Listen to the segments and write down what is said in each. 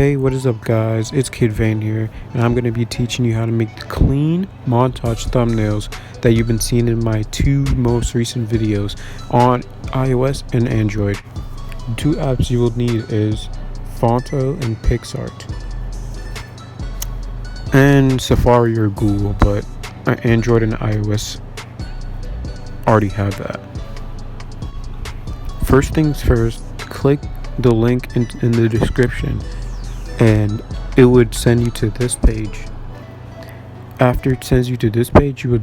Hey, what is up guys, it's Kid Van here, and I'm going to be teaching you how to make clean montage thumbnails that you've been seeing in my two most recent videos on iOS and Android. The two apps you will need is Fonto and PixArt. And Safari or Google, but Android and iOS already have that. First things first, click the link in the description and it would send you to this page. After it sends you to this page, you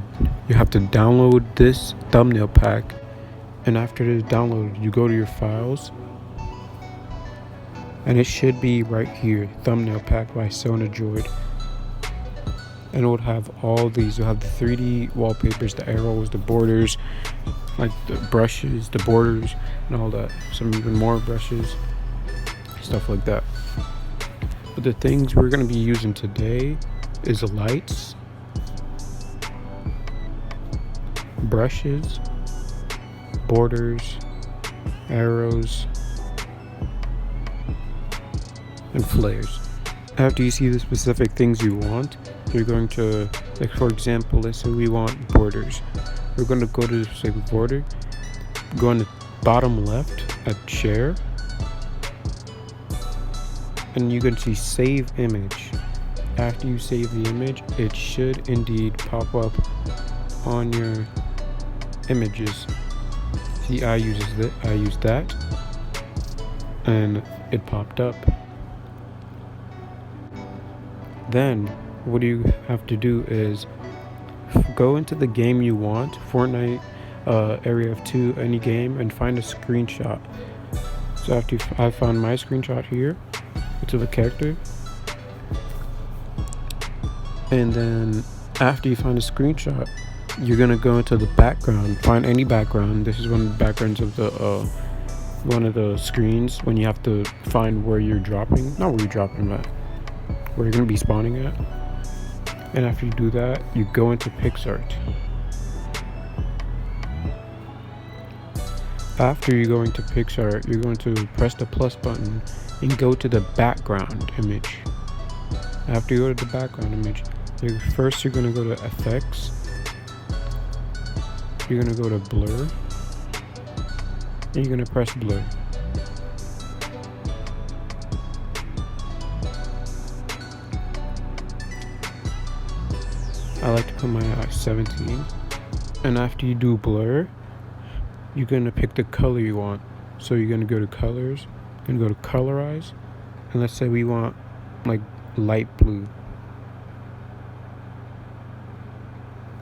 have to download this thumbnail pack, and after it is downloaded, you go to your files, and it should be right here, thumbnail pack by SonaDroid, and it would have all these. You'll have the 3D wallpapers, the arrows, the borders, like the brushes, the borders, and all that. Some even more brushes, stuff like that. But the things we're going to be using today is lights, brushes, borders, arrows, and flares. After you see the specific things you want, you're going to, like for example, let's say we want borders. We're going to go to the specific border, go on the bottom left at share, and you can see save image. After you save the image, it should indeed pop up on your images. See, I used that and it popped up. Then what you have to do is go into the game you want, Fortnite, Area of 2, any game, and find a screenshot. So after I found my screenshot here, to the character, and then after you find a screenshot, you're gonna go into the background, find any background. This is one of the backgrounds of the one of the screens when you have to find where you're dropping, not where you're dropping, but where you're gonna be spawning at. And after you do that, you go into PixArt. After you go into PixArt, you're going to press the plus button and go to the background image. After you go to the background image, you're going to go to effects. You're going to go to blur. And you're going to press blur. I like to put my 17. And after you do blur, you're going to pick the color you want. So you're going to go to colors, and go to colorize, and let's say we want like light blue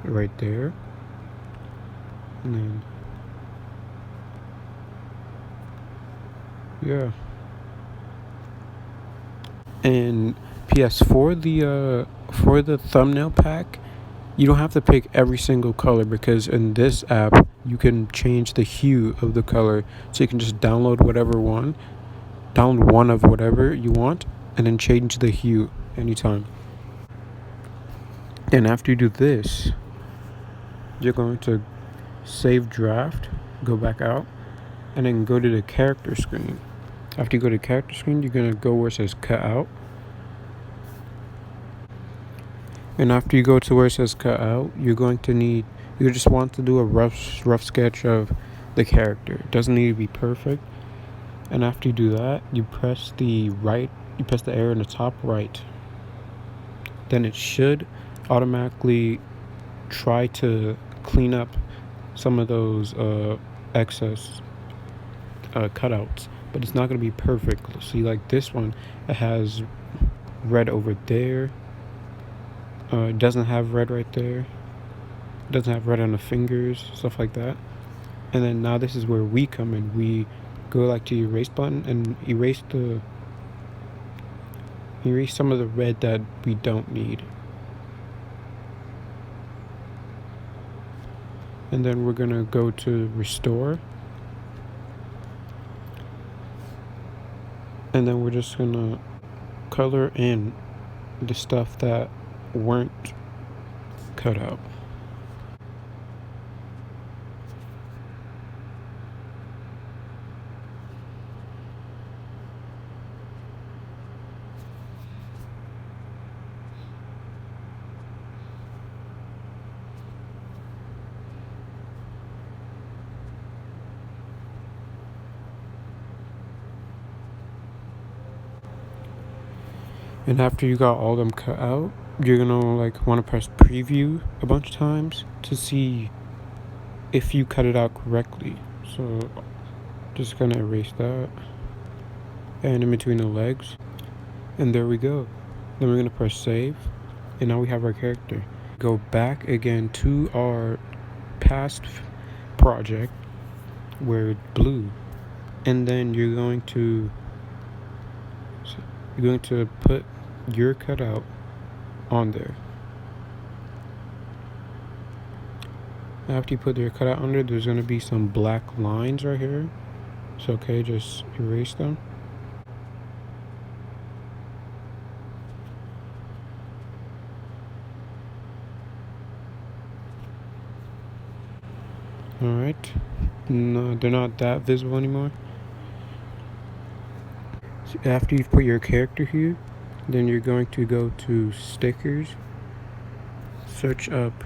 right there, and then yeah. And PS for the thumbnail pack, you don't have to pick every single color, because in this app you can change the hue of the color, so you can just download one of whatever you want and then change the hue anytime. And after you do this, you're going to save draft, go back out, and then go to the character screen. After you go to character screen, you're going to go where it says cutout. And after you go to where it says cutout, you just want to do a rough sketch of the character. It doesn't need to be perfect. And after you do that, you press the arrow in the top right. Then it should automatically try to clean up some of those excess cutouts, but it's not going to be perfect. See, like this one, it has red over there. It doesn't have red right there. It doesn't have red on the fingers, stuff like that. And then now this is where we come in. We go like to erase button and erase some of the red that we don't need. And then we're gonna go to restore, and then we're just gonna color in the stuff that weren't cut out. And after you got all them cut out, you're gonna like want to press preview a bunch of times to see if you cut it out correctly. So just gonna erase that, and in between the legs, and there we go. Then we're gonna press save, and now we have our character. Go back again to our past project where it's blue, and then you're going to put your cutout on there. After you put your cutout on there, there's going to be some black lines right here. It's okay, just erase them. Alright, no, they're not that visible anymore. So after you've put your character here, then you're going to go to stickers, search up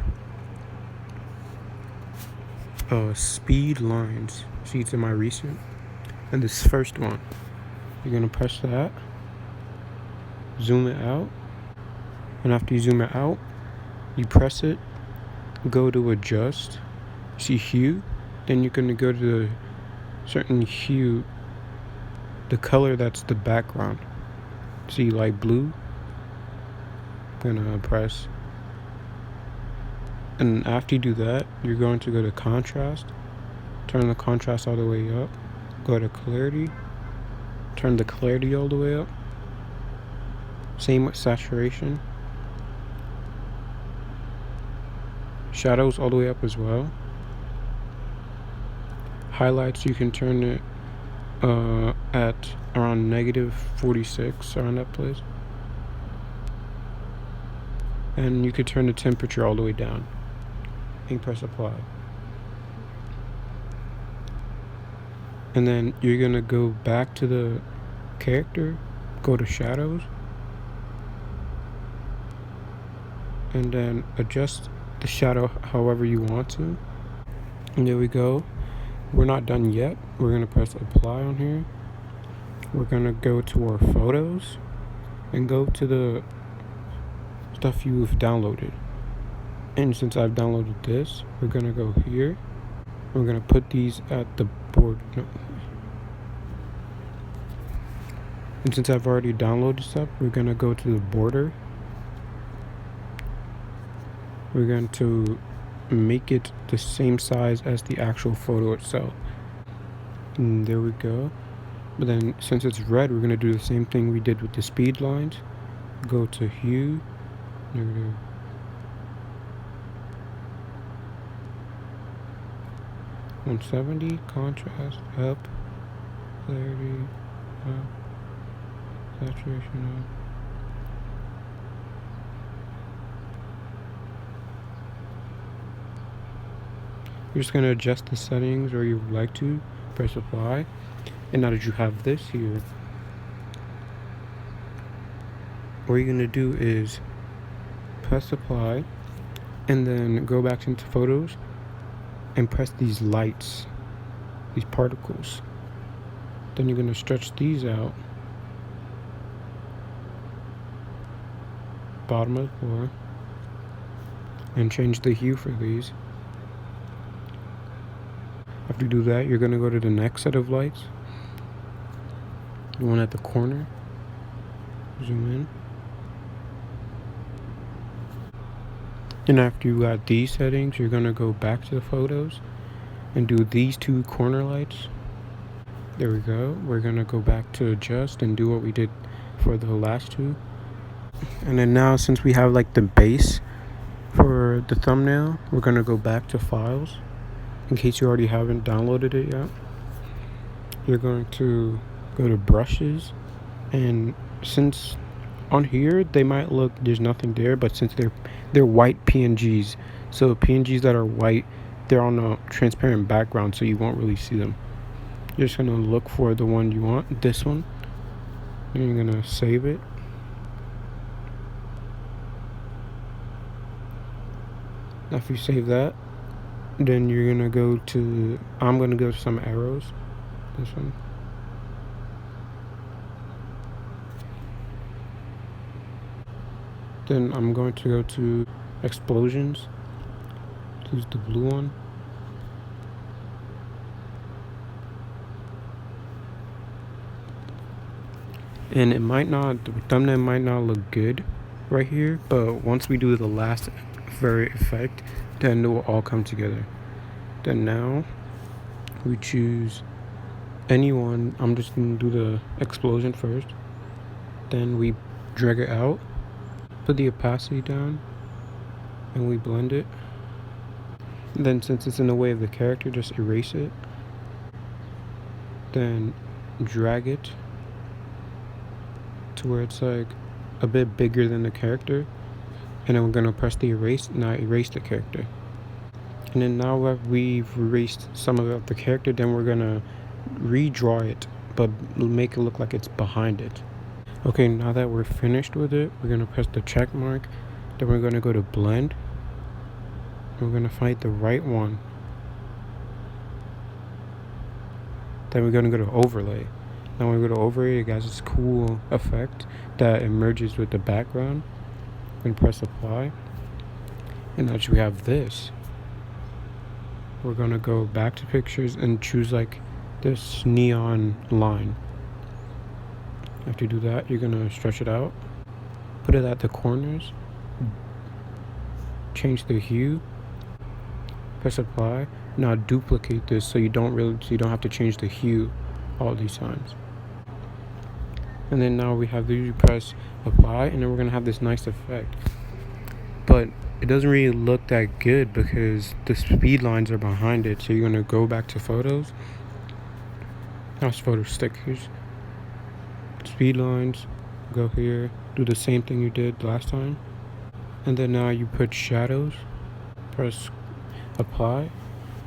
speed lines. See, it's in my recent, and this first one, you're gonna press that, zoom it out, and after you zoom it out, you press it, go to adjust, see hue, then you're gonna go to the certain hue, the color that's the background. See light blue, gonna press, and after you do that, you're going to go to contrast, turn the contrast all the way up, go to clarity, turn the clarity all the way up, same with saturation, shadows all the way up as well, highlights you can turn it at around -46, around that place, and you could turn the temperature all the way down and press apply. And then you're gonna go back to the character, go to shadows, and then adjust the shadow however you want to. And there we go. We're not done yet. We're gonna press apply on here. We're gonna go to our photos and go to the stuff you've downloaded. And since I've downloaded this, we're gonna go here. We're gonna put these at the board. No. And since I've already downloaded stuff, we're gonna go to the border. We're going to make it the same size as the actual photo itself. And there we go. But then since it's red, we're gonna do the same thing we did with the speed lines. Go to hue. 170, contrast up, clarity up, saturation up. You're just gonna adjust the settings where you would like to, press apply, and now that you have this here, what you're gonna do is press apply, and then go back into photos and press these lights, these particles. Then you're gonna stretch these out, bottom of the floor, and change the hue for these. After you do that, you're gonna go to the next set of lights, the one at the corner, zoom in. And after you got these settings, you're gonna go back to the photos and do these two corner lights. There we go. We're gonna go back to adjust and do what we did for the last two. And then now, since we have like the base for the thumbnail, we're gonna go back to files. In case you already haven't downloaded it yet, you're going to go to brushes, and since on here they might look there's nothing there, but since they're white PNGs, so PNGs that are white, they're on a transparent background, so you won't really see them. You're just gonna look for the one you want, this one, and you're gonna save it. After you save that, then you're gonna go to, I'm gonna go to some arrows, this one. Then I'm going to go to explosions, choose the blue one. And it might not, the thumbnail might not look good right here, but once we do the last very effect, then it will all come together. Then now we choose anyone. I'm just gonna do the explosion first. Then we drag it out, put the opacity down, and we blend it. And then since it's in the way of the character, just erase it. Then drag it to where it's like a bit bigger than the character, and then we're gonna press the erase. Now erase the character. And then now that we've erased some of the character, then we're gonna redraw it, but make it look like it's behind it. Okay, now that we're finished with it, we're gonna press the check mark. Then we're gonna go to blend. We're gonna find the right one. Then we're gonna go to overlay. Now when we go to overlay, it has this cool effect that it merges with the background. We're gonna press apply. And now we have this. We're gonna go back to pictures and choose like this neon line. After you do that, you're gonna stretch it out, put it at the corners, change the hue, press apply. Now duplicate this so you don't have to change the hue all these times. And then now we have the press apply, and then we're gonna have this nice effect. But it doesn't really look that good because the speed lines are behind it. So you're gonna go back to photos. That's photo stickers. Speed lines, go here, do the same thing you did last time, and then now you put shadows, press apply.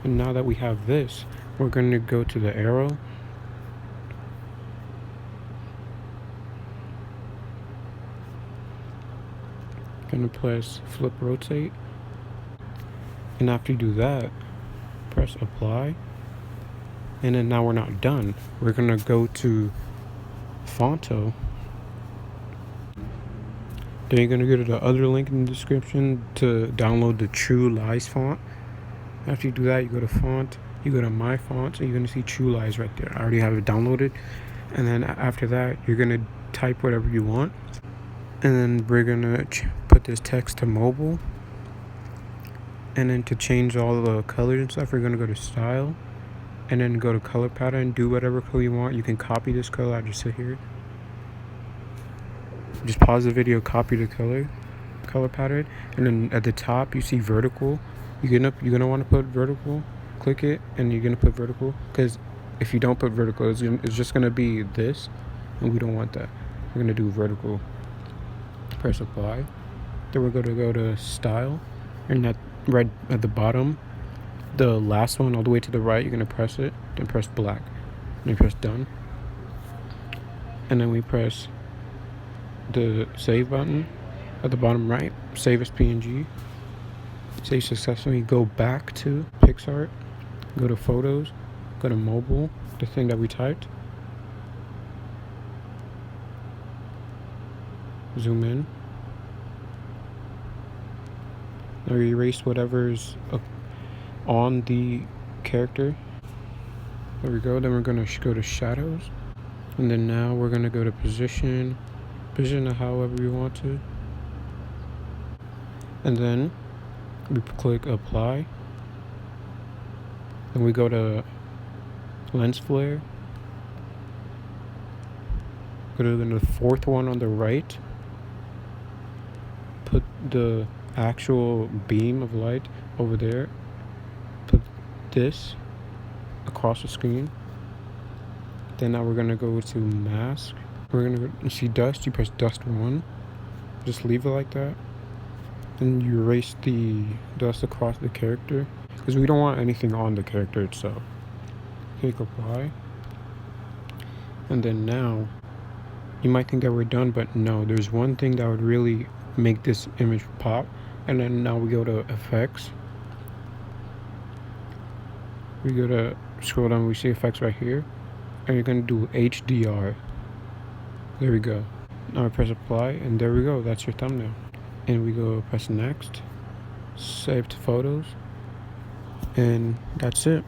And now that we have this, we're going to go to the arrow, gonna press flip rotate, and after you do that, press apply. And then now we're not done. We're gonna go to Fonto. Then you're gonna go to the other link in the description to download the stylized font. After you do that, you go to font, you go to my fonts, and you're gonna see stylized right there. I already have it downloaded. And then after that, you're gonna type whatever you want. And then we're gonna put this text to mobile. And then to change all the colors and stuff, we're gonna go to style. And then go to color pattern, do whatever color you want. You can copy this color. I just sit here. Just pause the video, copy the color pattern, and then at the top you see vertical. You're gonna want to put vertical. Click it, and you're gonna put vertical, because if you don't put vertical, it's just gonna be this, and we don't want that. We're gonna do vertical. Press apply. Then we're gonna go to style, and that right at the bottom, the last one all the way to the right, you're gonna press it, then press black, then press done, and then we press the save button at the bottom right, save as PNG, save successfully. Go back to PixArt, go to photos, go to mobile, the thing that we typed, zoom in. Now erase whatever's on the character. There we go. Then we're gonna go to shadows, and then now we're gonna go to position it however you want to, and then we click apply. Then we go to lens flare, go to the fourth one on the right, put the actual beam of light over there, put this across the screen. Then now we're gonna go to mask. We're gonna see dust. You press dust 1, just leave it like that, and you erase the dust across the character because we don't want anything on the character itself. Click apply, and then now you might think that we're done, but no, there's one thing that would really make this image pop. And then now we go to effects. We go to scroll down, we see effects right here, and you're gonna do HDR. There we go. Now I press apply, and there we go. That's your thumbnail. and we go press next, save to photos, and that's it.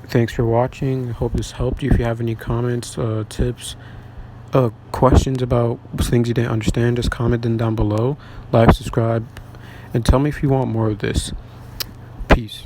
Thanks for watching. I hope this helped you. If you have any comments, tips, questions about things you didn't understand, just comment them down below. Like, subscribe, and tell me if you want more of this. Peace.